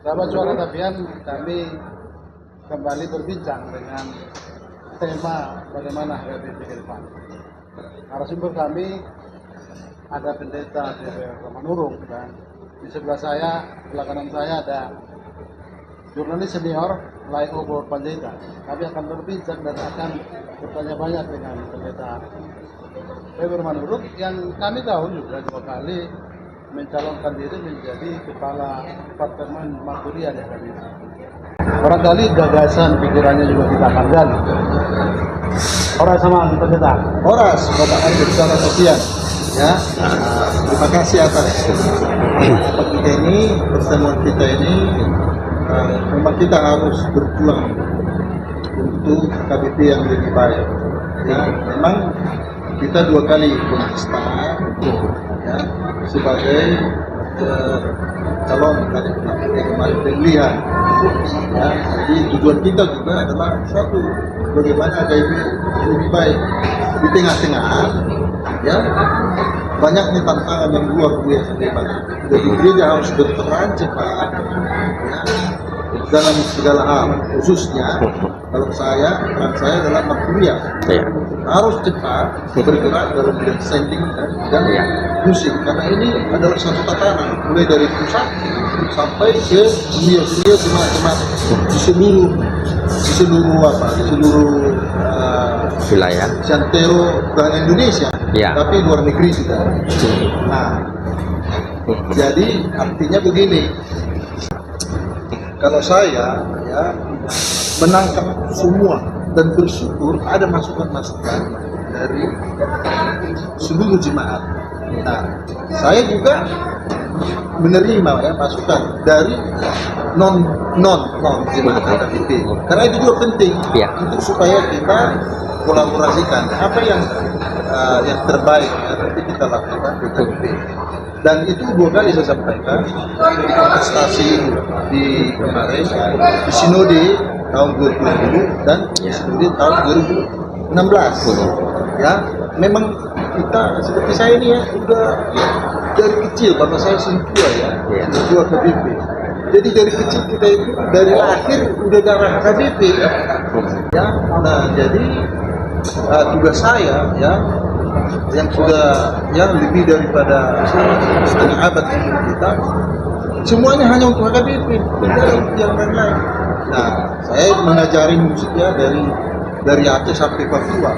Sahabat Suara Tapian, kami kembali berbincang dengan tema bagaimana HKBP ke depan. Narasumber kami ada pendeta DPR Manurung, dan di sebelah saya, sebelah kanan saya ada jurnalis senior Laiobo Panjaitan. Kami akan berbincang dan akan bertanya banyak dengan pendeta DPR Manurung yang kami tahu juga 2 kali mencalonkan diri menjadi kepala departemen Makuria di HKBP. Barangkali gagasan pikirannya juga kita akan gali. Orang sama pendeta. Horas, Bapak Arif Suara Tapian. Ya, terima kasih atas kita ini, pertemuan kita ini. Memang kita harus berjuang untuk KBP yang lebih baik. Ya, memang kita 2 kali kontesta ya, sebagai calon KBP kemarin pemilihan. Ya, jadi tujuan kita juga adalah satu, bagaimana KBP lebih baik di tengah-tengah. Ya, banyaknya tantangan yang luar biasa hebat. Jadi gereja harus berperan cepat ya, dalam segala hal, khususnya kalau peran saya adalah Makuria. Harus cepat bergerak dalam bidang sending dan musik, karena ini adalah satu tatanan mulai dari pusat sampai ke jemaat di seluruh wilayah Santero dan Indonesia, tapi luar negeri juga. Nah, jadi artinya begini, kalau saya ya menangkap semua dan bersyukur ada masukan-masukan dari seluruh jemaat. Nah, saya juga menerima ya masukan dari non jemaat HKBP, karena itu juga penting untuk supaya kita kolaborasikan apa yang terbaik nanti kita lakukan di HKBP. Dan itu 2 kali saya sampaikan di kontestasi di kemarin, di sinode tahun 2020 dan di sinode tahun 2016. Ya, memang kita seperti saya ini ya udah dari kecil, karena saya sentua ya, sentua HKBP. Jadi dari kecil kita itu dari lahir udah darah HKBP ya. Nah, jadi tugas saya ya yang sudah lebih daripada setengah abad sebelum kita, semuanya hanya untuk HKBP, tidak ada untuk yang lain. Nah, saya mengajari musik ya dari Aceh sampai Papua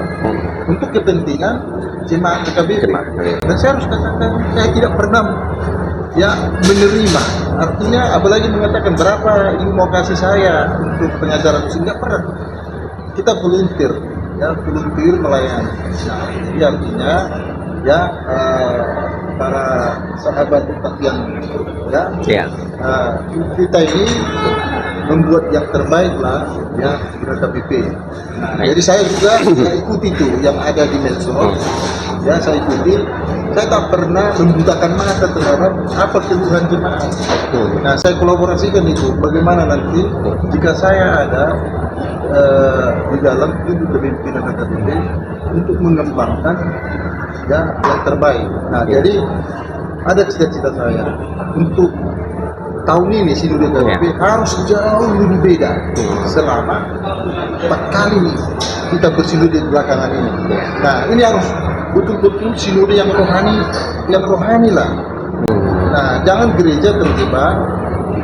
untuk kepentingan jemaat HKBP. Dan saya harus katakan, saya tidak pernah menerima, artinya apalagi mengatakan berapa ini mau kasih saya untuk pengajaran musik, tidak pernah. Kita volunteer melayani. Nah, jadi artinya para sahabat yang kita ini membuat yang terbaik lah ya di HKBP. Nah, jadi saya juga ikuti itu yang ada di medsos. Ya, saya ikuti. Saya tak pernah membutakan mata terhadap apa keluhan jemaat. Nah, saya kolaborasikan itu. Bagaimana nanti jika saya ada di dalam tubuh kepemimpinan HKBP untuk mengembangkan yang terbaik. Nah, jadi ada cita-cita saya untuk tahun ini sinode HKBP harus jauh lebih beda. Selama 4 kali nih kita bersinode belakangan ini. Nah, ini harus betul-betul sinode yang rohani lah. Nah, jangan gereja terjebak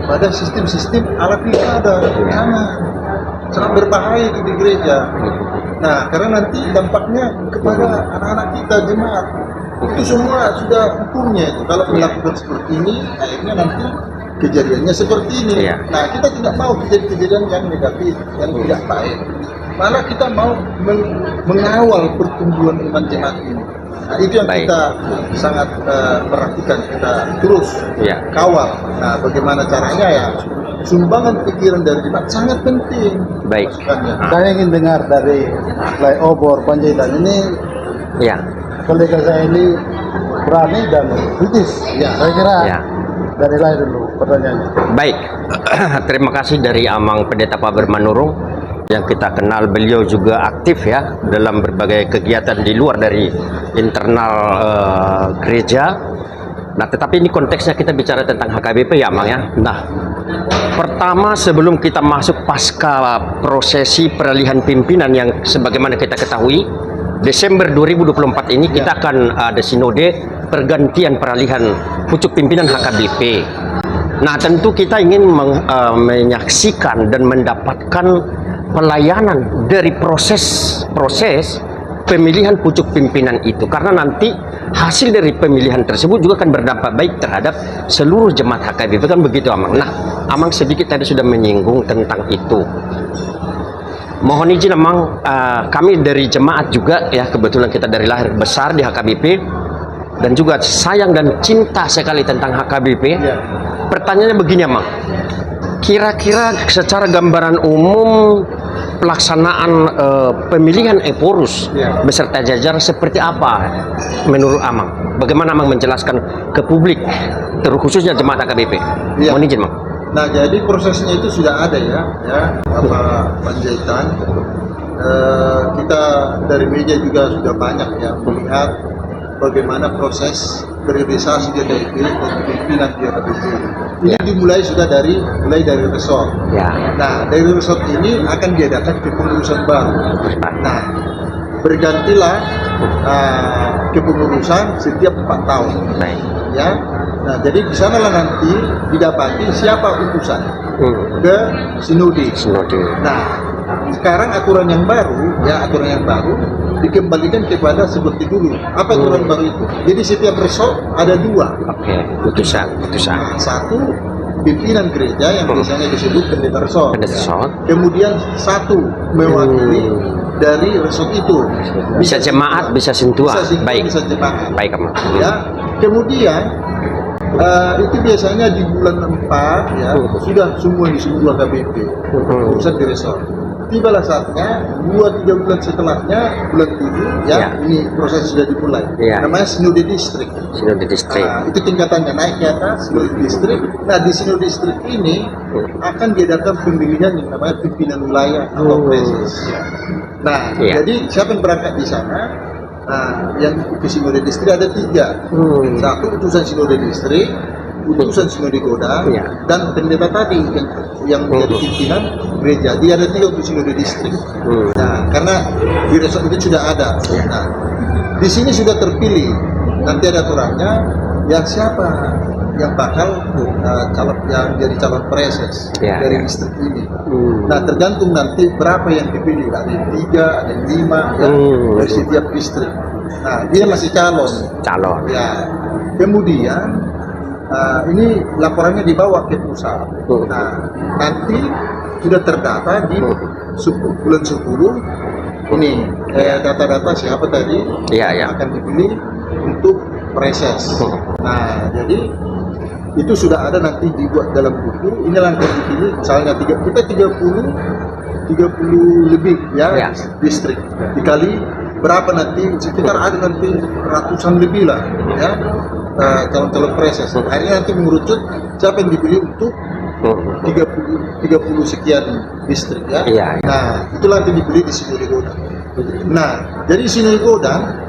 pada sistem-sistem ala pilkada. Sangat berbahaya itu di gereja. Nah, karena nanti dampaknya kepada anak-anak kita jemaat. Itu semua sudah hukumnya itu. Kalau melakukan seperti ini, akhirnya nanti kejadiannya seperti ini. Nah, kita tidak mau kejadian yang negatif, yang tidak baik. Malah kita mau mengawal pertumbuhan iman jemaat ini. Nah, itu yang kita sangat perhatikan, kita terus kawal. Nah, bagaimana caranya ya? Sumbangan pikiran dari jemaat sangat penting. Baik. Saya ingin dengar dari Laiobo Panjaitan ini. Kolega saya ini berani dan kritis. Saya kira dari Lai dulu pertanyaannya. Baik. Terima kasih dari Amang Pendeta Faber Manurung yang kita kenal. Beliau juga aktif ya dalam berbagai kegiatan di luar dari internal gereja. Nah, tetapi ini konteksnya kita bicara tentang HKBP ya, Mang ya. Nah, Pertama, sebelum kita masuk pasca prosesi peralihan pimpinan yang sebagaimana kita ketahui, Desember 2024 ini kita akan ada sinode pergantian peralihan pucuk pimpinan HKBP. Nah, tentu kita ingin menyaksikan dan mendapatkan pelayanan dari proses pemilihan pucuk pimpinan itu, karena nanti hasil dari pemilihan tersebut juga akan berdampak baik terhadap seluruh jemaat HKBP, kan begitu Amang. Nah, Amang sedikit tadi sudah menyinggung tentang itu. Mohon izin Amang, kami dari jemaat juga ya, kebetulan kita dari lahir besar di HKBP dan juga sayang dan cinta sekali tentang HKBP. Pertanyaannya begini Amang, kira-kira secara gambaran umum pelaksanaan pemilihan Eporus beserta jajaran seperti apa menurut Amang? Bagaimana Amang menjelaskan ke publik, terkhususnya jemaat HKBP? Mohon izin Mang. Nah, jadi prosesnya itu sudah ada ya Panjaitan. Kita dari media juga sudah banyak ya melihat bagaimana proses periodisasi di HKBP dan pimpinan di HKBP. Ini dimulai mulai dari resort. Nah, dari resort ini akan diadakan kepengurusan baru. Nah, bergantilah kepengurusan setiap 4 tahun. Ya. Nah, jadi di sanalah nanti didapati siapa utusan ke sinode. Nah, sekarang aturan yang baru dikembalikan kepada seperti dulu. Apa aturan baru itu? Jadi setiap resort ada 2 utusan. Nah, 1 pimpinan gereja yang biasanya disebut pendeta resort. Kemudian 1 mewakili dari resort itu. Bisa jemaat, bisa sentuhan. Bisa jemaat. Baik Amang. Ya. Kemudian itu biasanya di bulan 4 ya sudah semua di seluruh HKBP urusan di resort. Tibalah saatnya 2-3 bulan setelahnya, bulan 7 ini proses sudah dimulai. Namanya sinode distrik. Itu tingkatannya naik ke atas sinode distrik. Nah, di sinode distrik ini akan diadakan pemilihan yang namanya pimpinan wilayah atau preses. Nah, jadi siapa yang berangkat di sana? Nah, yang ke sinode distrik ada 3. 1 utusan sinode distrik, utusan sinode godang, dan pendeta tadi yang menjadi pimpinan gereja. Dia ada 3 untuk sinode distrik. Nah, karena di resort itu sudah ada. Nah, di sini sudah terpilih. Nanti ada aturannya yang siapa yang bakal yang jadi calon preses dari distrik ini. Nah, tergantung nanti berapa yang dipilih. Ada yang 3, ada yang 5 dari setiap distrik. Nah, dia masih calon. Ya. Kemudian ini laporannya dibawa ke pusat. Nah, nanti sudah terdata di bulan 10 ini data-data siapa tadi akan dipilih untuk preses. Nah, jadi itu sudah ada nanti dibuat dalam buku. Inilah yang dipilih. Misalnya kita 30 lebih distrik dikali berapa nanti, sekitar ada nanti ratusan lebih lah ya calon-calon preses. Akhirnya nanti mengerucut siapa yang dipilih untuk 30 sekian distrik ya. Nah, itulah nanti dipilih di sinode godang. Nah, jadi sinode godang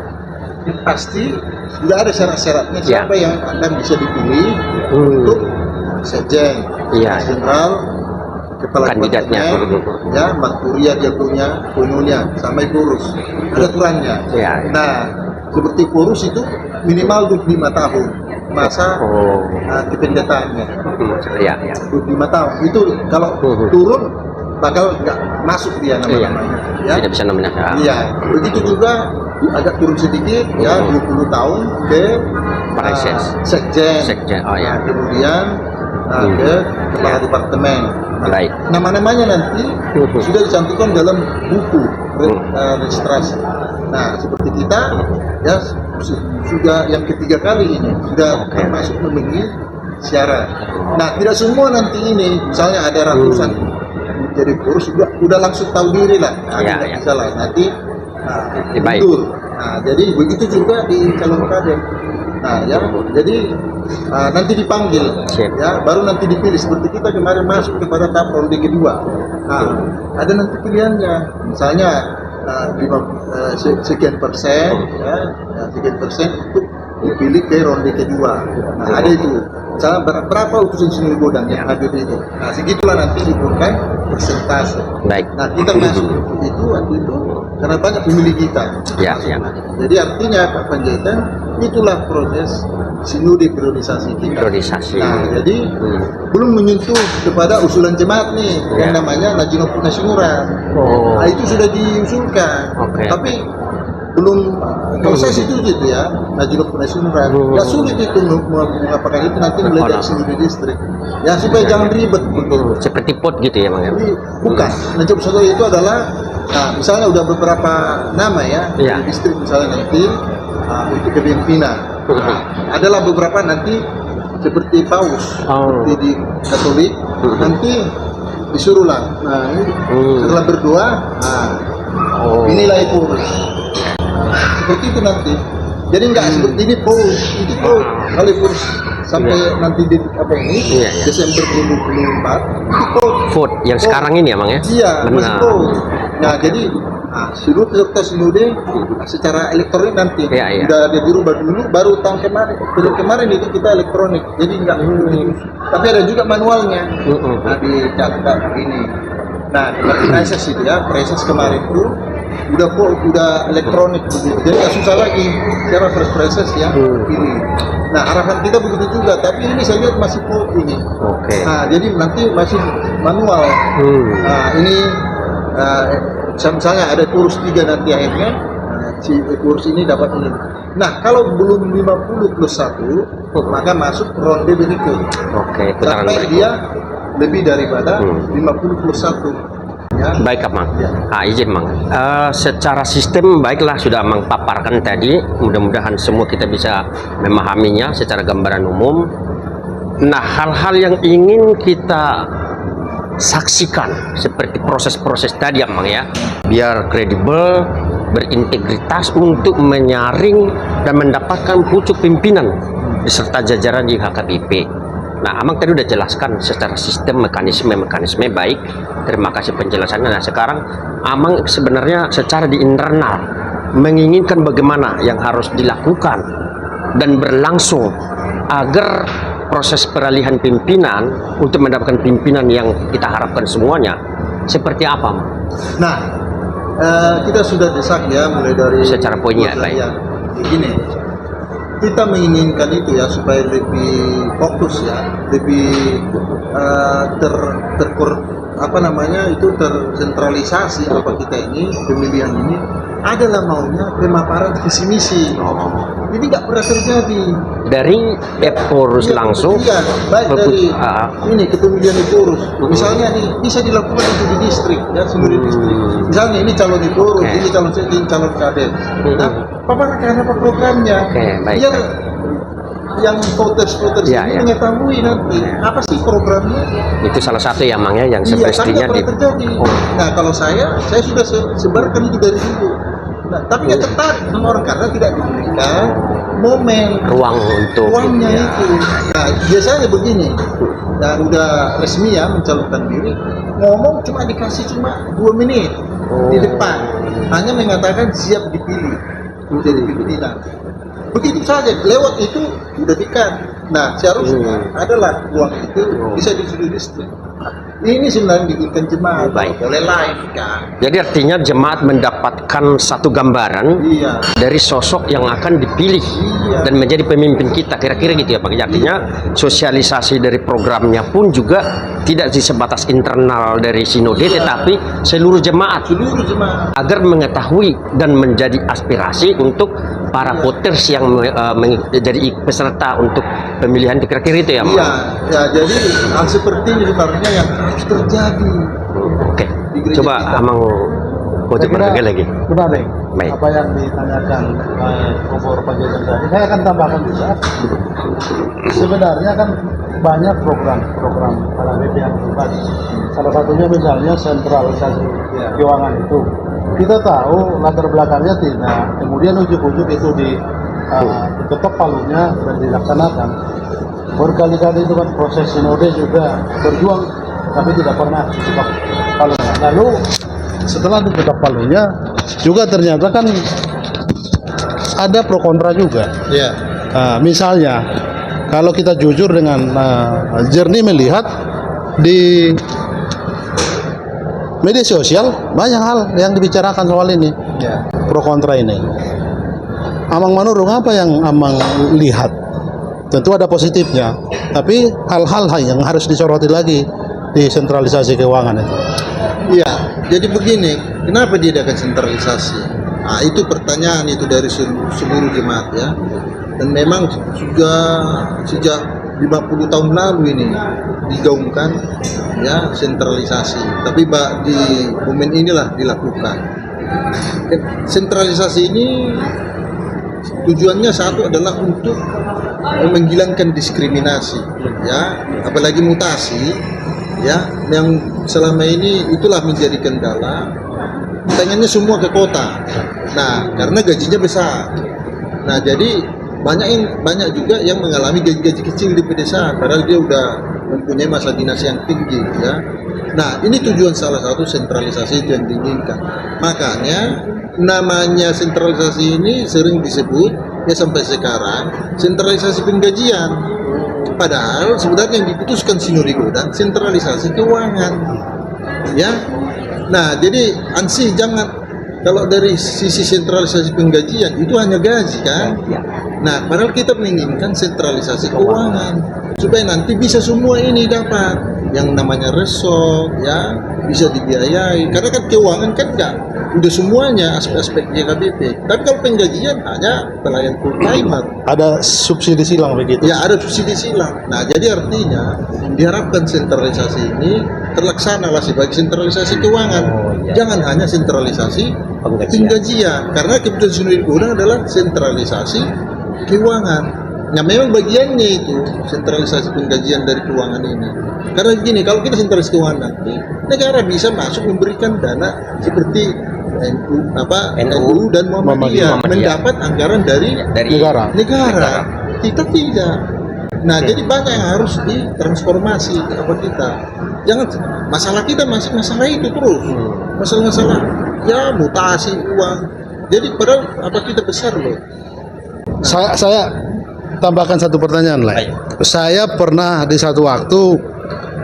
pasti sudah ada syarat-syaratnya siapa yang akan bisa dipilih untuk sekjen, jenderal, kepala kandidatnya, Mbak Kuria dia punya, koinonia, sama Iporus. Ada aturannya. Nah, seperti Iporus itu minimal 25 tahun masa kependetaannya. 25 tahun. Itu kalau turun bakal nggak masuk dia namanya. Tidak bisa namanya. Begitu juga agak turun sedikit 20 tahun ke sekjen. Kemudian ke kepala departemen. Nama-namanya nanti sudah dicantumkan dalam buku registrasi. Nah, seperti kita sudah yang ketiga kali ini sudah termasuk memenuhi syarat. Nah, tidak semua nanti ini, misalnya ada ratusan jadi kurus udah langsung tahu diri lah. Tidak bisa lah nanti mundur. Nah, jadi begitu juga di calon kader. Nah, jadi nanti dipanggil, baru nanti dipilih. Seperti kita kemarin masuk kepada tahap ronde kedua. Nah, ada nanti pilihannya, misalnya sekian persen, sekian persen untuk dipilih ke ronde kedua. Nah, ada itu. Misalnya berapa utusan Sinode Godang yang hadir itu. Nah, segitulah nanti dibutuhkan persentase. Baik. Nah, kita masuk itu waktu itu karena banyak pemilih kita. Ya, ya. Jadi artinya Pak Panjaitan itulah proses sinode periodisasi kita. Periodisasi. Nah, jadi belum menyentuh kepada usulan jemaat nih yang Ya. namanya Najino Punasimuran. Oh. Nah, itu sudah diusulkan. Oke. Tapi belum kalau saya setuju itu ya Najino Punasimuran. Nggak sulit itu mengapakah itu nanti mulai dari sinode distrik. Ya supaya jangan ribet betul. Seperti pot gitu ya, Bang ya. Jadi bukan. Najib Satu itu adalah, nah, misalnya udah beberapa nama ya, Iya. di distrik misalnya nanti untuk kepemimpinan. Nah, adalah beberapa nanti seperti paus, Oh. seperti di Katolik, nanti disuruhlah. Nah, ini setelah berdoa, nah, Oh. inilah purus. Seperti itu nanti. Jadi nggak seperti ini purus, itu purus. Kali purus sampai nanti di apa ini Iya, iya. Desember 2024 itu purus. Vote yang sekarang ini ya, Bang ya. Iya, masih Benar. purus. Nah, jadi seluruh peserta sinode secara elektronik nanti Iya, iya. udah ada dirubah dulu, baru tahun kemarin itu kita elektronik. Jadi nggak tapi ada juga manualnya. Nah, dicatat begini. Nah, proses itu ya, proses kemarin itu udah elektronik begitu. Jadi nggak susah lagi cara proses yang ini. Nah, harapan kita begitu juga, tapi ini saya lihat masih ini. Oke. Nah, jadi nanti masih manual. Nah, ini misalnya ada kurus 3 nanti akhirnya, si kurus ini dapat ini. Nah, kalau belum 50 plus 1, maka masuk ronde berikut. Oke, putaran Sampai berikut. dia lebih daripada 50 plus 1. Ya. Baik, Mang. Ya. Izin, Mang. Secara sistem baiklah sudah Mang paparkan tadi. Mudah-mudahan semua kita bisa memahaminya secara gambaran umum. Nah, hal-hal yang ingin kita saksikan seperti proses-proses tadi ya, Mang ya, biar kredibel, berintegritas untuk menyaring dan mendapatkan pucuk pimpinan beserta jajaran di HKBP. Nah, Amang tadi udah jelaskan secara sistem mekanisme baik. Terima kasih penjelasannya. Nah, sekarang Amang sebenarnya secara di internal menginginkan bagaimana yang harus dilakukan dan berlangsung agar proses peralihan pimpinan untuk mendapatkan pimpinan yang kita harapkan semuanya seperti apa, Mang? Nah, kita sudah desak ya mulai dari Secara poinnya, baik. ya. Begini, kita menginginkan itu ya supaya lebih fokus ya, lebih tersentralisasi apa kita ini pemilihan ini adalah maunya pemaparan visi misi. Ini nggak pernah terjadi. Dari Epurus Iya, langsung iya, baik dari ini kepemilihan Epurus. Hmm. Misalnya nih bisa dilakukan itu di distrik ya, seluruh distrik. Misalnya ini calon Epurus, Oke. ini calon kadep. Nah, paparkan apa programnya? Oke, baik. Biar yang voters Ya, ini ya. mengetahui nanti apa sih programnya. itu salah satu ya, Mang ya, yang Iya, kan semestinya nggak pernah terjadi. Nah, kalau saya sudah sebarkan itu dari dulu. Nah, tapi nggak tertarik sama orang karena tidak diberikan momen ruang untuk uangnya ya. itu. Nah, biasanya begini. Nah, udah resmi ya mencalonkan diri, ngomong cuma dikasih 2 menit di depan, hanya mengatakan siap dipilih menjadi pimpinan. Begitu saja, lewat itu udah dikat. Nah, seharusnya adalah uang itu bisa disuruh distrik. Ini sebenarnya diinginkan jemaat, Baik. boleh live kan? Jadi artinya jemaat mendapatkan satu gambaran Iya. dari sosok yang akan dipilih Iya. dan menjadi pemimpin kita, kira-kira gitu ya, Pak. Artinya sosialisasi dari programnya pun juga tidak sebatas internal dari sinode, tetapi seluruh jemaat Seluruh jemaat. agar mengetahui dan menjadi aspirasi untuk para voters yang menjadi peserta untuk pemilihan, kira-kira itu ya, Pak. Iya, ya jadi hal seperti ini sebenarnya yang harus terjadi. Oke, Di gereja coba kita. Amang Saya kira berbagi lagi. menarik Baik. apa yang ditanyakan Kompor Panjaitan tadi. Saya akan tambahkan juga. Sebenarnya kan banyak program HKBP yang dibuat. Salah satunya misalnya sentralisasi keuangan itu. Kita tahu latar belakangnya tidak, kemudian ujuk-ujuk itu diketok palunya dan dilaksanakan. Berkali-kali itu kan proses sinode juga berjuang, tapi tidak pernah diketok palunya. Lalu setelah diketok palunya juga ternyata kan ada pro kontra juga. Iya. Misalnya, kalau kita jujur dengan jernih melihat di media sosial banyak hal yang dibicarakan soal ini, pro kontra ini. Amang Manurung apa yang Amang lihat? Tentu ada positifnya, tapi hal-hal yang harus disoroti lagi di sentralisasi keuangan itu. Iya, jadi begini, kenapa dia akan sentralisasi? Nah, itu pertanyaan itu dari seluruh jemaat ya. Dan memang sudah sejak 50 tahun lalu ini digaungkan ya sentralisasi. Tapi di momen inilah dilakukan. Sentralisasi ini tujuannya satu adalah untuk menghilangkan diskriminasi ya, apalagi mutasi ya, yang selama ini itulah menjadi kendala. Pengennya semua ke kota. Nah, karena gajinya besar. Nah, jadi banyak juga yang mengalami gaji kecil di pedesaan padahal dia udah mempunyai masa dinas yang tinggi ya. Nah, ini tujuan salah satu sentralisasi itu yang diinginkan. Makanya namanya sentralisasi ini sering disebut ya sampai sekarang sentralisasi penggajian. Padahal sebenarnya yang diputuskan Sinode Godang sentralisasi keuangan. Ya. Nah, jadi ansih jangan, kalau dari sisi sentralisasi penggajian itu hanya gaji kan. Nah, padahal kita menginginkan sentralisasi keuangan supaya nanti bisa semua ini dapat yang namanya resort ya, bisa dibiayai karena kan keuangan kan enggak udah semuanya aspek-aspek JKBP. Tapi kalau penggajian hanya pelayan full timer. Ada subsidi silang begitu? Ya, ada subsidi silang. Nah, jadi artinya diharapkan sentralisasi ini terlaksana lah sebagai sentralisasi keuangan. Jangan hanya sentralisasi penggajian. Karena keputusan Sinode Godang adalah sentralisasi keuangan. Nah, memang bagiannya itu sentralisasi penggajian dari keuangan ini. Karena gini, kalau kita sentralisasi keuangan nanti, negara bisa masuk memberikan dana seperti NU dan Muhammadiyah mendapat anggaran dari negara. Kita tidak. Nah, jadi banyak yang harus ditransformasi apa kita. Jangan masalah kita masih masalah itu terus. Masalah-masalah ya mutasi uang. Jadi padahal apa kita besar loh. Saya tambahkan satu pertanyaan lah. Saya pernah di satu waktu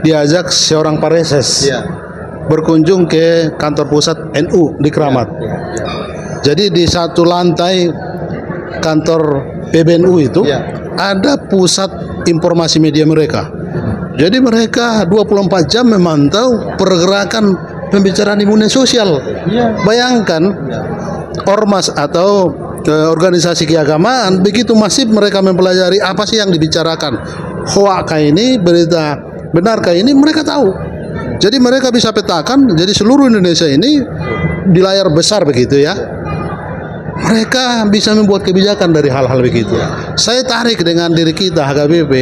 diajak seorang pareses berkunjung ke kantor pusat NU di Kramat. Jadi di satu lantai kantor PBNU itu ada pusat informasi media mereka. Jadi mereka 24 jam memantau pergerakan pembicaraan di media sosial. Bayangkan ormas atau organisasi keagamaan begitu masif mereka mempelajari apa sih yang dibicarakan, hoakkah ini, berita benarkah ini, mereka tahu. Jadi mereka bisa petakan. Jadi seluruh Indonesia ini di layar besar begitu ya, mereka bisa membuat kebijakan dari hal-hal begitu. Saya tarik dengan diri kita HKBP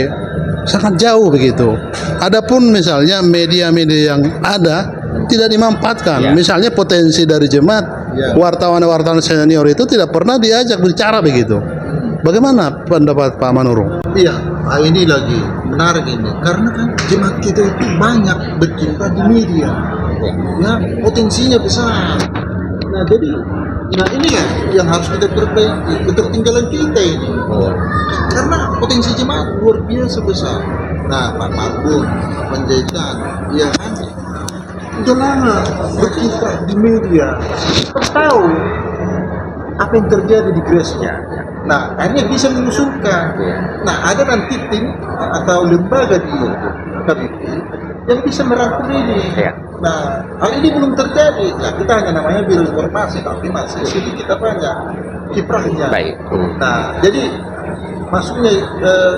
sangat jauh begitu. Adapun misalnya media-media yang ada tidak dimanfaatkan. Misalnya potensi dari jemaat, wartawan-wartawan senior itu tidak pernah diajak bicara begitu. Bagaimana pendapat Pak Manurung? Iya, ini lagi menarik ini. Karena kan jemaat kita itu banyak berkiprah di media. Ya, potensinya besar. Nah, jadi ini ya yang harus kita perbaiki, ketertinggalan kita ini. Karena potensi jemaat luar biasa besar. Nah, Pak Marbun, Panjaitan, ya kan, udah lama berkiprah di media, tahu apa yang terjadi di grassroots. Nah, akhirnya bisa mengusulkan. Nah, ada nanti tim atau lembaga di KBP yang bisa merangkum ini. Nah, hal ini belum terjadi. Nah, kita hanya namanya biro informasi, tapi masih sedikit kita banyak kiprahnya. Nah, jadi maksudnya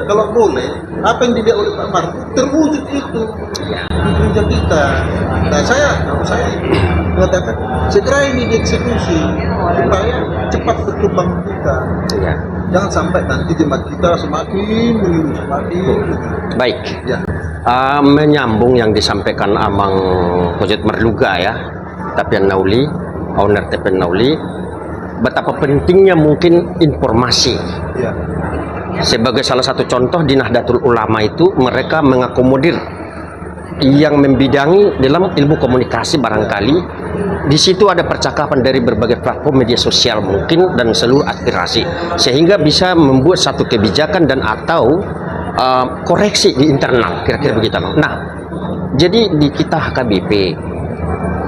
kalau boleh apa yang dilihat oleh Pak Marbun terwujud itu di kerja kita. Nah, saya mengatakan segera ini dieksekusi supaya cepat berkembang kita. Jangan sampai nanti jemaat kita semakin menurun Baik. Menyambung yang disampaikan Amang Pojot Merluga ya, Tapian Nauli, owner Tapian Nauli, betapa pentingnya mungkin informasi. Sebagai salah satu contoh di Nahdlatul Ulama itu mereka mengakomodir yang membidangi dalam ilmu komunikasi barangkali di situ ada percakapan dari berbagai platform media sosial mungkin dan seluruh aspirasi sehingga bisa membuat satu kebijakan dan atau koreksi di internal kira-kira begitu. Nah, jadi di kita HKBP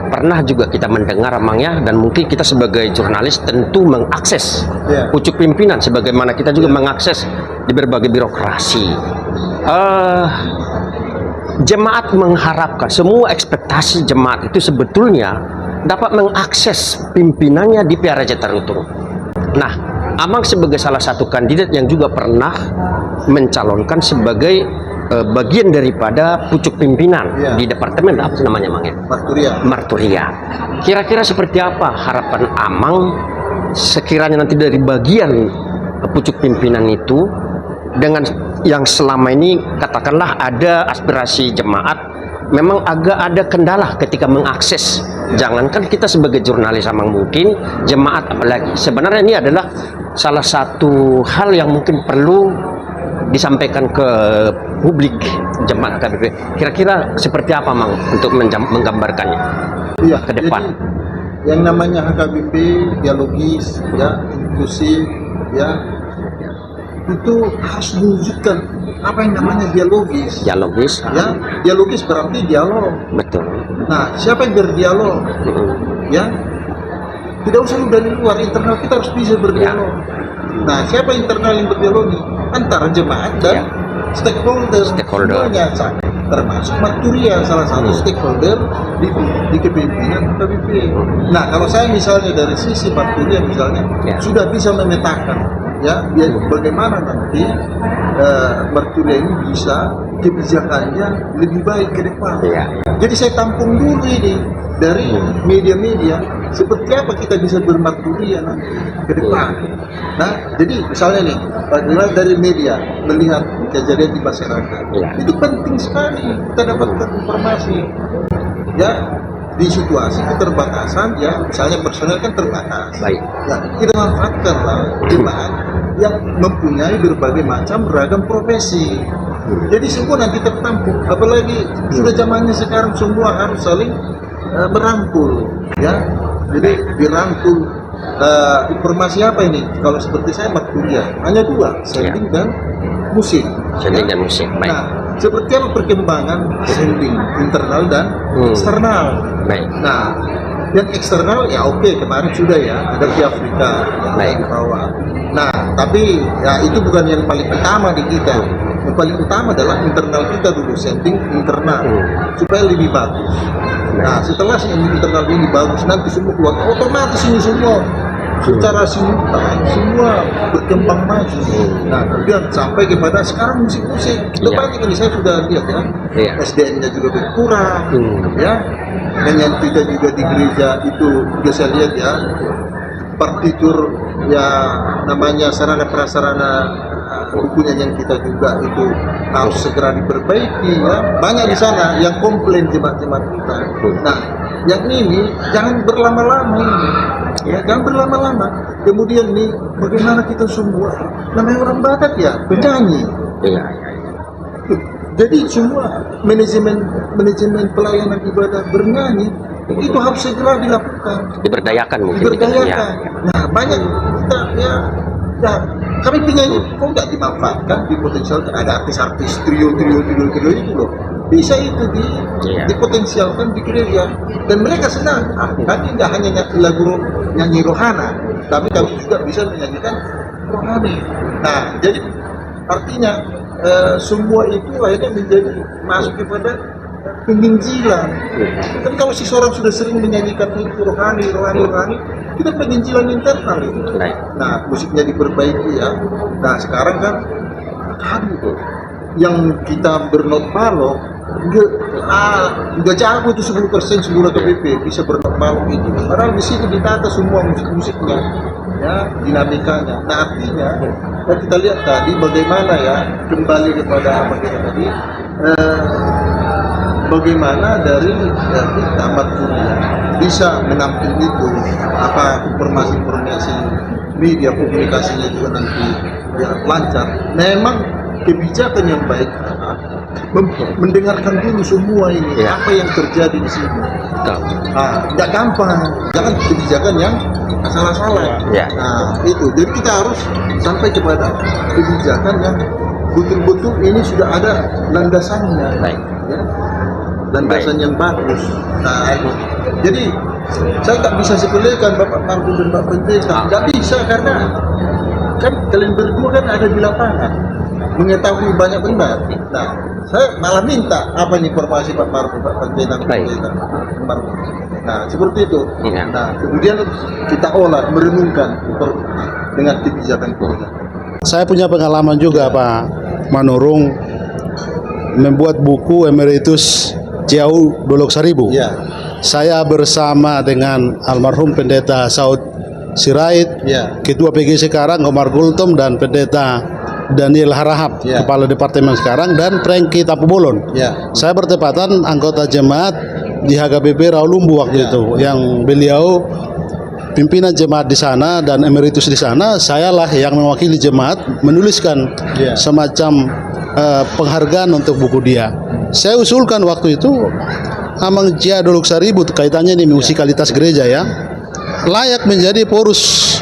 pernah juga kita mendengar amangnya dan mungkin kita sebagai jurnalis tentu mengakses pucuk pimpinan sebagaimana kita juga mengakses di berbagai birokrasi. Jemaat mengharapkan semua ekspektasi jemaat itu sebetulnya dapat mengakses pimpinannya di PR Raja Tarutung. Nah, Amang sebagai salah satu kandidat yang juga pernah mencalonkan sebagai bagian daripada pucuk pimpinan di departemen apa namanya Mang ya? Marturia. Kira-kira seperti apa harapan Amang sekiranya nanti dari bagian pucuk pimpinan itu dengan yang selama ini katakanlah ada aspirasi jemaat memang agak ada kendala ketika mengakses. Jangankan kita sebagai jurnalis Amang mungkin jemaat apalagi. Sebenarnya ini adalah salah satu hal yang mungkin perlu disampaikan ke publik jemaat KBP. Kira-kira seperti apa Mang untuk menggambarkannya ke depan? Jadi, yang namanya HKBP dialogis, ya, inklusif, ya, itu harus menunjukkan apa yang namanya dialogis. Dialogis, ya, dialogis berarti dialog. betul. Nah, siapa yang berdialog? Ya, tidak usah dari luar, internal kita harus bisa berdialog. Nah, siapa internal yang berdialog? Antara jemaat dan stakeholder. Semuanya, termasuk Marturia salah satu stakeholder di kepemimpinan KBP. Nah, kalau saya misalnya dari sisi Marturia misalnya sudah bisa memetakan ya bagaimana nanti Marturia ini bisa kebijakannya lebih baik ke depan. Jadi saya tampung dulu ini dari media-media seperti apa kita bisa bermarturia nanti ke depan. Nah, jadi misalnya nih, bagaimana dari media melihat kejadian di masyarakat, itu penting sekali kita dapatkan informasi. Ya, di situasi keterbatasan, ya misalnya personel kan terbatas. Ya, kita manfaatkanlah jemaat yang mempunyai berbagai macam ragam profesi. Jadi semua nanti tertampung. Apalagi sudah zamannya sekarang semua harus saling merangkul, ya. Jadi dirangkul informasi apa ini? Kalau seperti saya Marturia hanya dua, sending dan musik. Sending dan musik. Baik. Nah, seperti apa perkembangan sending internal dan eksternal? Baik. Nah, yang eksternal ya oke, kemarin sudah ya ada di Afrika yang bawah. Nah, tapi ya itu bukan yang paling utama di kita. Yang paling utama adalah internal kita dulu, sending internal supaya lebih bagus. Nah, setelah internal ini bagus, nanti semua keluar otomatis ini semua secara simultan semua berkembang maju. Nah, kemudian sampai kepada sekarang musik-musik banyak ini saya sudah lihat ya, SDM-nya juga berkurang, ya. Dan yang kita juga di gereja itu juga saya lihat ya, partitur ya namanya sarana prasarana bukunya yang kita juga itu harus segera diperbaiki ya. Banyak di sana yang komplain jemaat-jemaat kita. Nah, yang ini jangan berlama-lama ini. Ya, jangan berlama-lama. Kemudian nih, bagaimana kita semua namanya orang Batak ya, penyanyi. Jadi semua manajemen pelayanan ibadah bernyanyi itu harus segera dilakukan. Diberdayakan mungkin. Diberdayakan. Nah, banyak kita ya kami penyanyi kok nggak dimanfaatkan, dipotensialkan. Ada artis-artis trio itu loh. Bisa itu dipotensialkan di gereja dan mereka senang. Nanti nggak hanya nyanyi rohana, tapi kami juga bisa menyanyikan rohani. Nah, jadi artinya semua itu akhirnya menjadi masuk kepada penginjilan. Kan kalau seseorang sudah sering menyanyikan itu rohani, itu penginjilan internal itu. Nah, musiknya diperbaiki ya. Nah, sekarang kan yang kita bernot balok nggak jago itu 10% semua KBP bisa bernot balok itu. Padahal di situ ditata semua musik-musiknya, ya dinamikanya. Nah, artinya kita lihat tadi bagaimana ya kembali kepada apa kita tadi. Bagaimana dari tamat kuliah bisa menampil itu apa informasi media komunikasinya juga nanti ya lancar. Memang kebijakan yang baik mendengarkan dulu semua ini Ya. apa yang terjadi di sini. Betul. Nggak gampang, jangan kebijakan yang salah-salah. Ya. Nah itu, jadi kita harus sampai kepada kebijakan yang betul-betul ini sudah ada landasannya, Baik. ya. Landasan yang bagus. Nah, jadi saya tak bisa sepelekan Bapak Margo dan Bapak Pendeta, nggak bisa karena kan kalian berdua kan ada di lapangan mengetahui banyak benar. Nah, saya malah minta apa nih informasi Pak Margo, Pak Pendeta, Baik. Margo. Nah, seperti itu. Ya. Nah, kemudian kita olah, merenungkan dengan kebijakan kita. Saya punya pengalaman juga Pak Manurung membuat buku Emeritus Ciau Dolok Saribu. Ya, Saya bersama dengan almarhum Pendeta Saud Sirait, ya, Ketua PG sekarang Omar Gultom, dan Pendeta Daniel Harahap, Ya. Kepala Departemen sekarang, dan Prengki Tapubolon. ya, Saya bertepatan anggota jemaat di HKBP Rawalumbu waktu Ya. itu, yang beliau pimpinan jemaat di sana dan emeritus di sana. Sayalah yang mewakili jemaat menuliskan Ya. semacam penghargaan untuk buku dia. Saya usulkan waktu itu Amang Cia Dolok Saribu, kaitannya ini musikalitas gereja ya, layak menjadi porus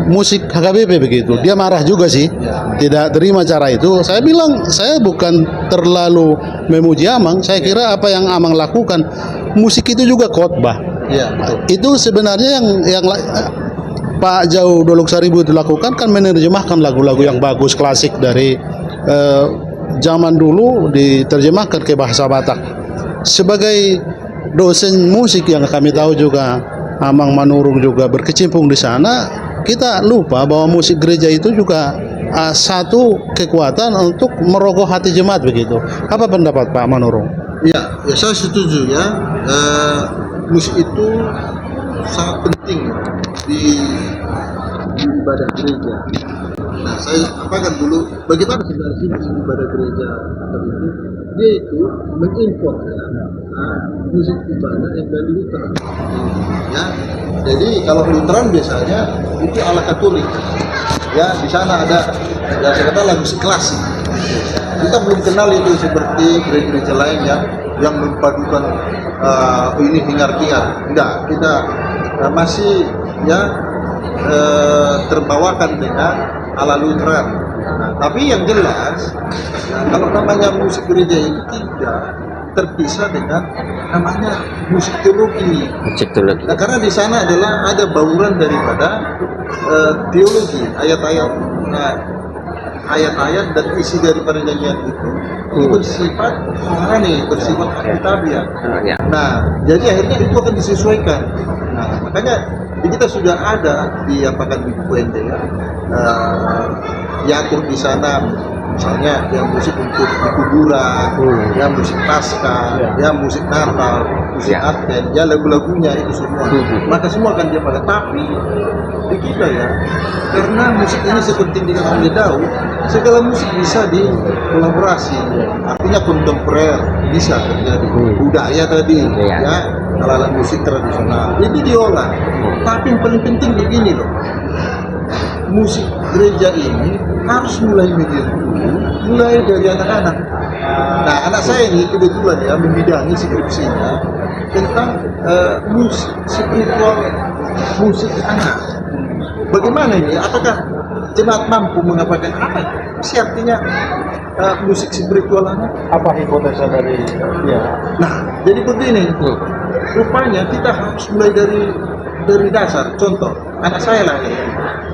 musik HKBP begitu. Dia marah juga sih, tidak terima cara itu. Saya bilang saya bukan terlalu memuji Amang. Saya kira apa yang Amang lakukan, musik itu juga khotbah. ya, betul. Itu sebenarnya yang Pak Jau Dolok Saribu itu lakukan kan menerjemahkan lagu-lagu yang bagus klasik dari zaman dulu diterjemahkan ke bahasa Batak. Sebagai dosen musik yang kami tahu juga Amang Manurung juga berkecimpung di sana, kita lupa bahwa musik gereja itu juga satu kekuatan untuk merogoh hati jemaat begitu. Apa pendapat Pak Manurung? Ya, saya setuju ya. Musik itu sangat penting di ibadah gereja. Nah, saya apakan dulu bagaimana sebenarnya musik ibadah gereja itu? Dia itu mengimport ya, musik ibadah yang dari Lutheran. Ya, jadi kalau Lutheran biasanya itu ala Katolik. Ya, di sana ada ya saya kata lagu klasik. Kita belum kenal itu seperti gereja-gereja lain yang memadukan ini hingar-bingar. Enggak, kita masih ya terbawakan dengan ala Lutheran. Nah, tapi yang jelas, kalau namanya musik gereja ini tidak terpisah dengan namanya musik teologi. Musik teologi. Nah, karena di sana adalah ada bauran daripada teologi, ayat-ayat, ayat-ayat dan isi daripada nyanyian itu bersifat rohani, bersifat alkitabiah. Ya. Nah, jadi akhirnya itu akan disesuaikan. Nah, makanya kita sudah ada di apakan di UND ya, diatur di sana. Misalnya yang musik untuk di kuburan, ya musik pasca, ya musik Natal, musik Ya. Advent, ya lagu-lagunya itu semua. Maka semua akan dia pakai. Tapi di kita ya, karena musik ini seperti dikatakan oleh Daud, segala musik bisa dikolaborasi. Artinya kontemporer bisa terjadi. Budaya tadi, Ya. ya, alat musik tradisional. Ini diolah. Tapi yang paling penting begini loh. Musik gereja ini harus mulai mulai dari anak-anak. Nah, anak saya ini kebetulan ya membidangi skripsinya tentang musik spiritual, musik anak. Bagaimana ini? Apakah jemaat mampu mengapakan apa sih artinya musik spiritual anak? Apa hipotesa dari ya? Nah, jadi begini. Rupanya kita harus mulai dari dasar. Contoh, anak saya lahir.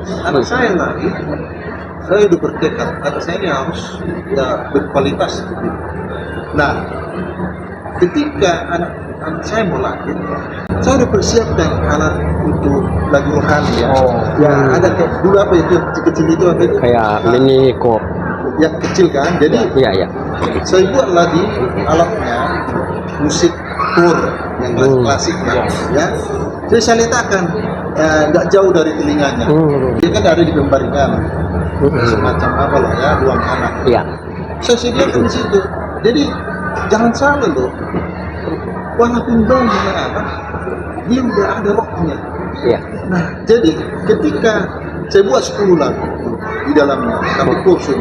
Anak saya lahir, saya udah bertekad, anak saya ini harus ya berkualitas. Nah, ketika anak saya mau lahir, saya udah persiapkan alat untuk lagu rohani ya. Ya, ada kayak dulu apa itu yang kecil-kecil itu apa itu? Kayak mini kok. Yang kecil kan. Jadi Iya, ya. saya buatlah di alatnya musik kur yang klasiknya ya. Jadi saya letakkan nggak jauh dari telinganya. Dia kan ada di pembaringan semacam apa lah ya, ruang anak. Iya. Saya sediakan di situ. Jadi jangan salah loh. Walaupun banyak anak, dia udah ada rohnya. Iya. Nah, jadi ketika saya buat 10 lagu di dalamnya, tapi kursus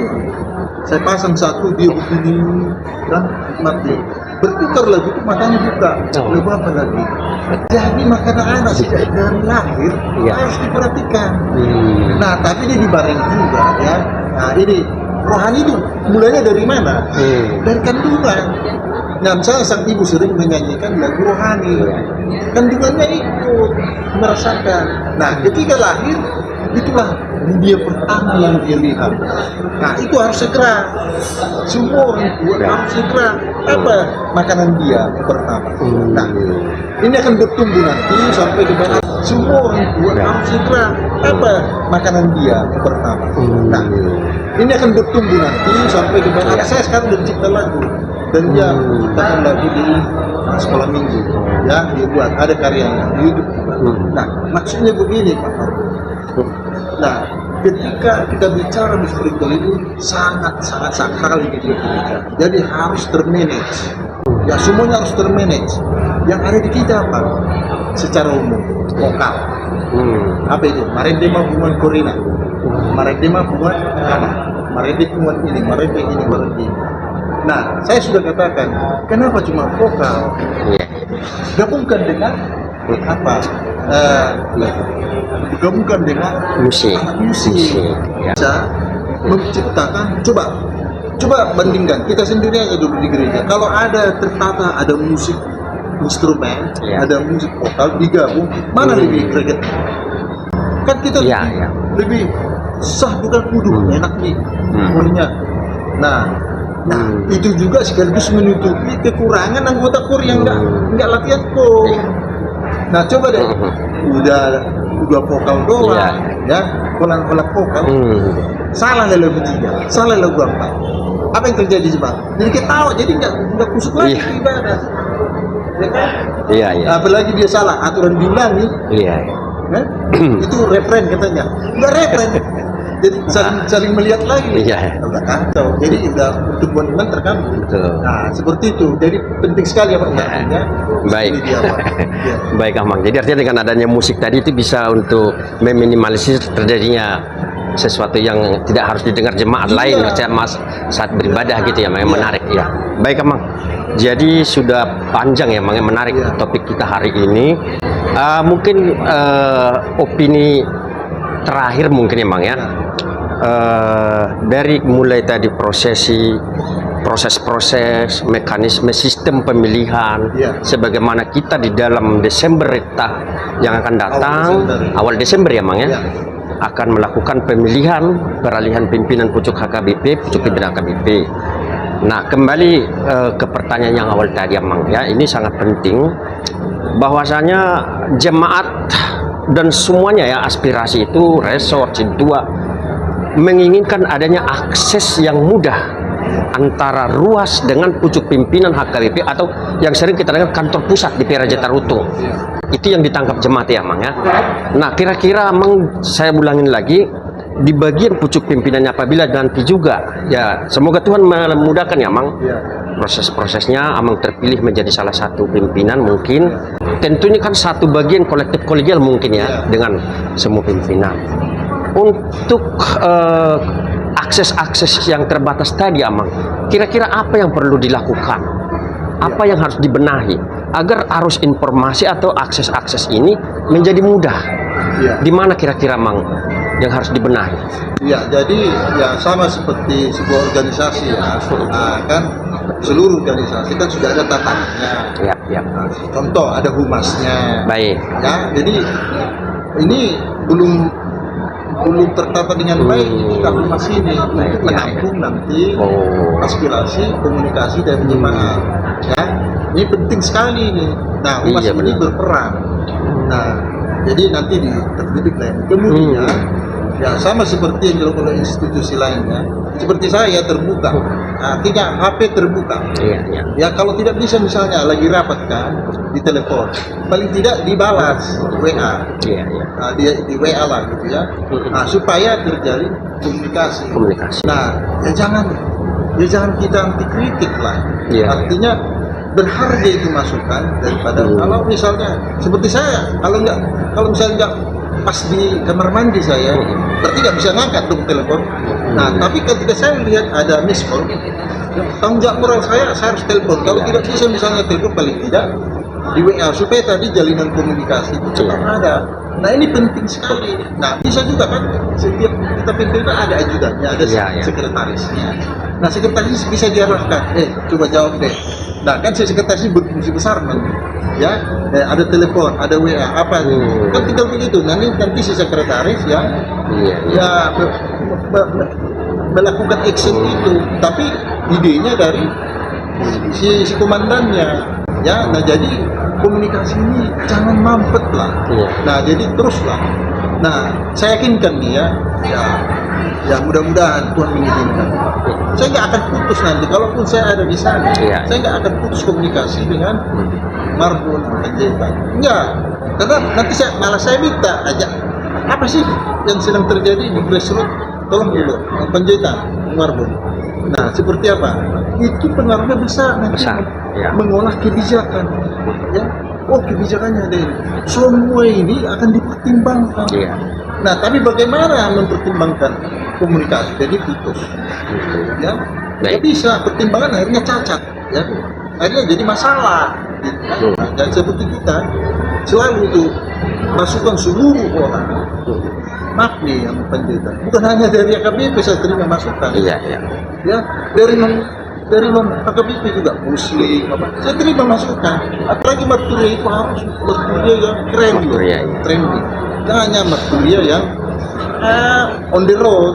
Saya pasang satu, dia begini, kan mati. Bertukar lagu itu matanya buka, lebih apa lagi? Jadi makanan anak sejak dari lahir Iya. harus diperhatikan. Nah, tapi dia dibarengi juga ya. Nah, ini rohani itu mulanya dari mana? Dari kandungan. Nah, misalnya sang ibu sering menyanyikan lagu rohani, kandungannya ikut merasakan. Nah, ketika lahir, itulah dia pertama yang dia lihat. Nah, itu harus segera. Semua orang tua harus segera apa makanan dia yang pertama. Nah, ini akan bertumbuh nanti sampai ke mana. Semua orang tua harus segera apa makanan dia yang pertama. Nah, ini akan bertumbuh nanti sampai ke mana. Saya sekarang udah cipta lagu dan dia menciptakan lagu di sekolah minggu. Ya, dia buat ada karyanya di YouTube juga. Nah, maksudnya begini Pak. Nah, ketika kita bicara di spiritual itu sangat sakral ini kita. Jadi harus termanage. Ya, semuanya harus termanage. Yang ada di kita apa? Secara umum, vokal. Apa itu? Maredema bunga korina. Maredema bunga apa? Maredema bunga ini, maredema ini, maredema ini. Nah, saya sudah katakan, kenapa cuma vokal? Gabungkan dengan apa? Digabungkan dengan Musik. Ya. Bisa menciptakan. Coba bandingkan kita sendiri aja dulu di gereja. Kalau ada tertata, ada musik instrumen, Ya. ada musik vokal digabung, mana lebih greget? Kan kita Ya, ya. lebih sah bukan kudu enak nih kurnya. Nah, itu juga sekaligus menutupi kekurangan anggota kor yang nggak latihan kor. Nah, coba deh, udah vokal doang, ya, kolang-kolang vokal, salah lagu 3, salah lagu 4. Apa yang terjadi coba? Jadi ketawa, jadi nggak kusuk lagi ke ibadah. Ya kan? Iya, iya. Apalagi dia salah, aturan diulangi, Iya. kan? Itu referen katanya, nggak referen. Jadi saling melihat lagi. Iya. Udah kacau. Jadi udah pertumbuhan iman terganggu. Betul. Nah, seperti itu. Jadi penting sekali apa ya? Baik. Ini dia, Pak. Ya. Baik, Amang. Jadi artinya dengan adanya musik tadi itu bisa untuk meminimalisir terjadinya sesuatu yang tidak harus didengar jemaat lain saat beribadah gitu ya, Mang. Menarik ya. Baik, Amang. Jadi sudah panjang ya, Mang, yang menarik topik kita hari ini. Mungkin opini terakhir mungkin ya, Mang ya. Dari mulai tadi proses-proses, mekanisme sistem pemilihan, sebagaimana kita di dalam Desember yang akan datang, awal Desember ya, Mang ya, akan melakukan pemilihan peralihan pimpinan pucuk HKBP, pucuk pimpinan HKBP. Nah, kembali ke pertanyaan yang awal tadi ya, Mang ya, ini sangat penting bahwasanya jemaat dan semuanya ya, aspirasi itu resort dua menginginkan adanya akses yang mudah antara ruas dengan pucuk pimpinan HKBP atau yang sering kita dengar kantor pusat di Piraja Tarutung. Itu yang ditangkap jemaat ya, Mang ya. Nah, kira-kira Mang, saya ulangin lagi, di bagian pucuk pimpinannya apabila nanti juga ya, semoga Tuhan memudahkan ya, Mang, proses-prosesnya Amang terpilih menjadi salah satu pimpinan, mungkin tentunya kan satu bagian kolektif kolegial mungkin ya dengan semua pimpinan. Untuk akses-akses yang terbatas tadi, Amang, kira-kira apa yang perlu dilakukan? Apa yang harus dibenahi agar arus informasi atau akses-akses ini menjadi mudah? Di mana kira-kira, Mang, yang harus dibenahi? Ya, jadi ya sama seperti sebuah organisasi ya. Nah, kan seluruh organisasi kan sudah ada tataannya. Ya. Nah, contoh ada humasnya. Baik. Ya, jadi ini belum tertata dengan baik kita humas ini untuk menampung nanti aspirasi komunikasi dari jemaat. Ya, ini penting sekali ini. Nah, humas ini berperan. Nah, jadi nanti terdidik lain. Kemudian ya sama seperti yang dilakukan oleh institusi lainnya, seperti saya terbuka, artinya HP terbuka. Ya, kalau tidak bisa misalnya lagi rapat kan, di telepon, paling tidak dibalas WA, di WA lah gitu ya. Nah, supaya terjalin komunikasi. Nah, ya jangan kita anti kritik lah. Artinya berharga itu masukan daripada kalau misalnya seperti saya, kalau misalnya nggak pas di kamar mandi saya, berarti nggak bisa ngangkat dong telepon. Nah, tapi ketika saya lihat ada miss call, tanggung jawab moral saya harus telepon. Kalau tidak bisa misalnya telepon paling tidak di WA supaya tadi jalinan komunikasi itu tetap ada. Nah, ini penting sekali. Nah, bisa juga kan setiap kita pimpin kan ada ajudannya, ada sekretarisnya. Nah, sekretaris bisa diarahkan, coba jawab deh. Nah, kan si sekretaris ini berfungsi besar nanti, ya. Ada telepon, ada WA, apa? Kan tinggal begitu. Nanti si sekretaris ya, melakukan action itu. Tapi idenya dari si komandannya, ya. Nah, jadi komunikasi ini jangan mampet lah. Nah, jadi teruslah. Nah, saya yakinkan nih ya mudah-mudahan Tuhan mengizinkan. Saya nggak akan putus nanti, kalaupun saya ada di sana, saya nggak akan putus komunikasi dengan Marbun Panjaitan. Enggak, karena nanti saya minta aja apa sih yang sedang terjadi di grassroots, tolong dulu Panjaitan, Marbun. Nah, seperti apa? Itu pengaruhnya besar nanti mengolah kebijakan, ya. Oh, kebijakannya deh. Semua ini akan dipertimbangkan. Nah, tapi bagaimana mempertimbangkan komunikasi? Jadi putus, ya. Nggak bisa, pertimbangan akhirnya cacat, ya. Akhirnya jadi masalah. Gitu. Nah, dan seperti kita selalu itu masukan seluruh orang. Maaf nih yang Panjaitan, bukan hanya dari AKBP saya terima masukan. Ya, dari AKBP juga Muslim, saya terima masukan. Apalagi Marturia itu harus Marturia yang trendy. Jangan hanya Marturia yang on the road.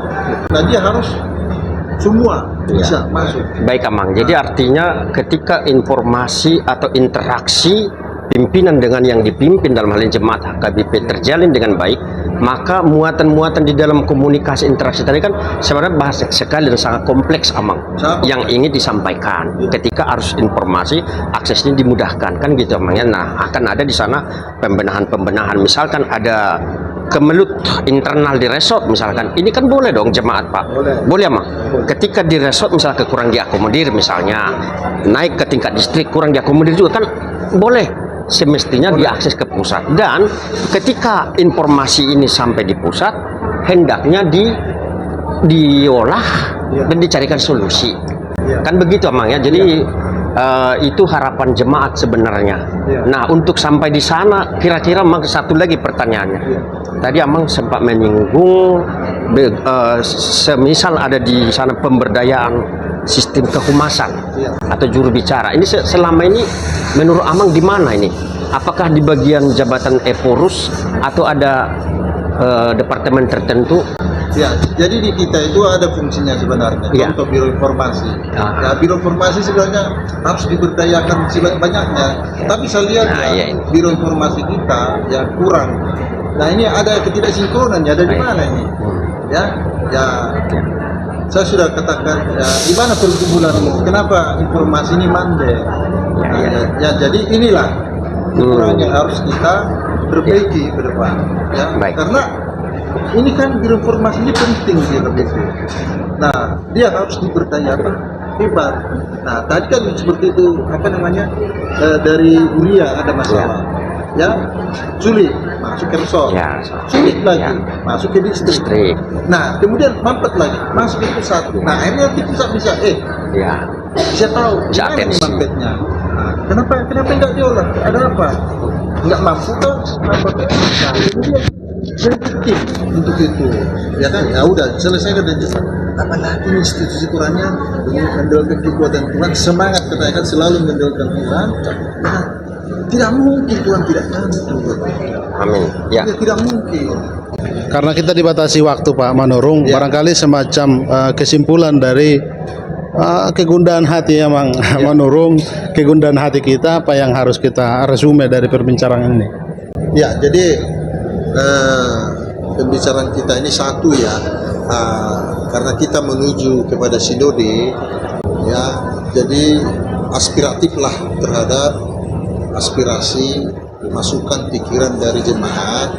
Nah, dia harus semua bisa masuk. Baik, Amang. Jadi artinya ketika informasi atau interaksi pimpinan dengan yang dipimpin dalam hal ini jemaat HKBP terjalin dengan baik, maka muatan-muatan di dalam komunikasi interaksi tadi kan sebenarnya bahasa sekali dan sangat kompleks, Amang, yang ingin disampaikan. Ketika arus informasi aksesnya dimudahkan kan gitu, Amang, ya. Nah, akan ada di sana pembenahan-pembenahan, misalkan ada kemelut internal di resort misalkan, ini kan boleh dong jemaat, Pak, boleh Amang. Ketika di resort misalnya kurang diakomodir, misalnya naik ke tingkat distrik kurang diakomodir juga kan boleh, semestinya diakses ke pusat. Dan ketika informasi ini sampai di pusat, hendaknya diolah dan dicarikan solusi, kan begitu, Amang, ya. Jadi itu harapan jemaat sebenarnya. Nah, untuk sampai di sana kira-kira Amang, satu lagi pertanyaannya. Tadi Amang sempat menyinggung semisal ada di sana pemberdayaan sistem kehumasan atau juru bicara. Ini selama ini menurut Amang di mana ini? Apakah di bagian jabatan Eporus atau ada departemen tertentu? Ya, jadi di kita itu ada fungsinya sebenarnya, contoh Biro Informasi. Ya, Biro Informasi sebenarnya harus diberdayakan sebanyak-banyaknya. Tapi saya lihat Biro Informasi kita ya kurang. Nah, ini ada ketidaksinkronan, ya, ada di mana ini? Ya, saya sudah katakan ya, di mana pergumulan ini? Kenapa informasi ini mandek? Ya, jadi inilah kekurangan yang harus kita perbaiki ke depan, ya. Karena ini kan Biro Informasi ini penting di RBP. Nah, dia harus diberdayakan hebat. Nah, tadi kan seperti itu, dari Uria ada masalah, ya, sulit masuk ke resort, sulit lagi masuk ke distrik. Nah, kemudian mampet lagi masuk ke pusat. Nah, akhirnya di pusat bisa bisa tahu gimana mampetnya. Nah, kenapa nggak diolah? Ada apa? Nggak mampu kan? Nah, kemudian sensitif untuk itu, ya kan? Ya udah, selesaikan dan cepat. Apalagi institusi Qurannya mendorongkan kekuatan Tuhan, semangat katakan selalu mendorongkan Tuhan. Nah, tidak mungkin Tuhan tidak bantu. Amin. Ya. Tidak mungkin. Karena kita dibatasi waktu, Pak Manurung, barangkali semacam kesimpulan dari kegundahan hati Mang Manurung, kegundahan hati kita, apa yang harus kita resume dari perbincangan ini? Ya, jadi pembicaraan kita ini satu ya, karena kita menuju kepada sinode, ya, jadi aspiratiflah terhadap aspirasi, masukan, pikiran dari jemaat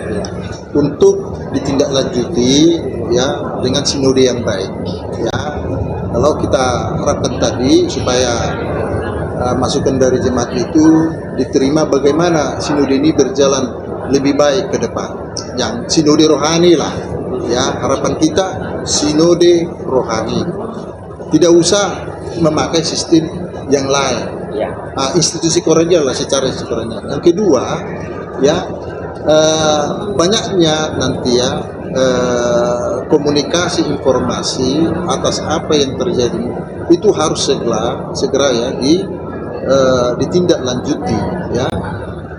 untuk ditindaklanjuti ya dengan sinode yang baik. Ya, kalau kita harapkan tadi supaya masukan dari jemaat itu diterima, bagaimana sinode ini berjalan lebih baik ke depan, yang sinode rohani lah, ya, harapan kita sinode rohani. Tidak usah memakai sistem yang lain. Ya. Institusi kolonial lah secara institusi kolonial. Yang kedua, ya banyaknya nanti ya komunikasi informasi atas apa yang terjadi itu harus segera ya ditindaklanjuti ya.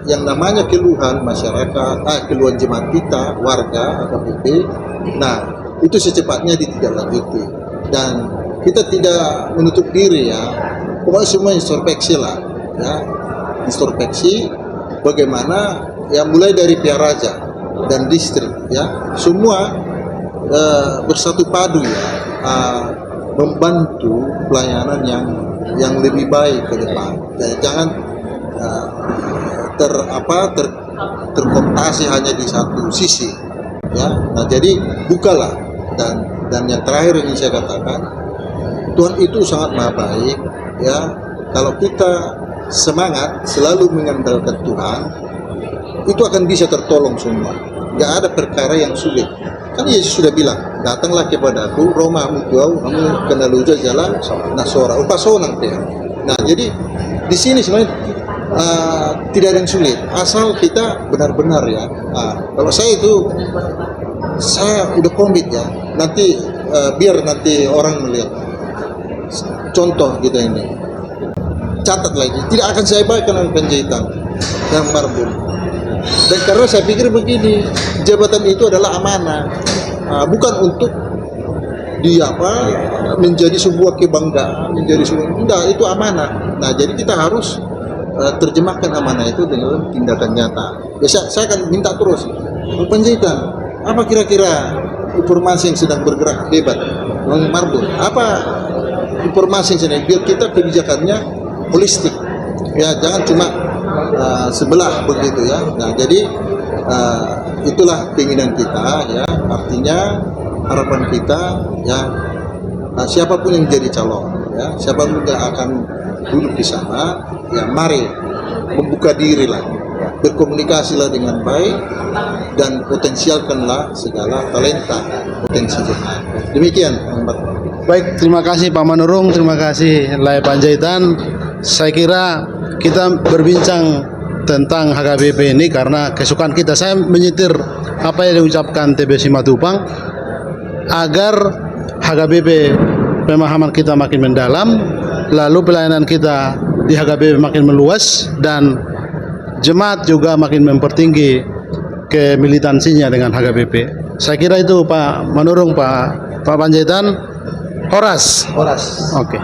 Yang namanya keluhan masyarakat, keluhan jemaat kita, warga AKBP, nah itu secepatnya ditindaklanjuti dan kita tidak menutup diri ya. Pokoknya semua introspeksi lah ya, introspeksi bagaimana ya, mulai dari pihak raja dan distrik ya, semua bersatu padu ya, membantu pelayanan yang lebih baik ke depan. Jangan terkooptasi hanya di satu sisi ya. Nah jadi bukalah, dan yang terakhir yang saya katakan, Tuhan itu sangat maha baik ya. Kalau kita semangat selalu mengandalkan Tuhan, itu akan bisa tertolong semua. Gak ada perkara yang sulit. Kan Yesus sudah bilang, datanglah kepada aku, Roma mutuau, kamu kenal uja jalan, nasora, upasonang teh. Nah jadi di sini sebenarnya tidak ada yang sulit, asal kita benar-benar ya. Kalau saya udah komit ya. Nanti biar nanti orang melihat contoh kita ini. Catat lagi, tidak akan saya baikkan dengan penjahitan dan marbun. Dan karena saya pikir begini, jabatan itu adalah amanah, bukan untuk menjadi sebuah kebanggaan, enggak, itu amanah. Nah jadi kita harus terjemahkan amanah itu dengan tindakan nyata. Ya, saya akan minta terus penjahitan, apa kira-kira informasi yang sedang bergerak hebat marbun, apa informasi yang sedang, biar kita kebijakannya holistik ya, jangan cuma sebelah begitu ya. Nah jadi itulah keinginan kita ya, artinya harapan kita ya, siapapun yang menjadi calon ya, siapapun yang akan duduk di sana ya, mari membuka diri lah, berkomunikasilah dengan baik dan potensialkanlah segala talenta potensi jemaat. Demikian Mbak. Baik, terima kasih Pak Manurung, terima kasih Lai Panjaitan. Saya kira kita berbincang tentang HKBP ini karena kesukaan kita. Saya menyetir apa yang diucapkan TB Simatupang agar HKBP pemahaman kita makin mendalam, lalu pelayanan kita di HKBP makin meluas, dan jemaat juga makin mempertinggi kemilitansinya dengan HKBP. Saya kira itu Pak Manurung, Pak Panjaitan. Horas. Horas. Oke.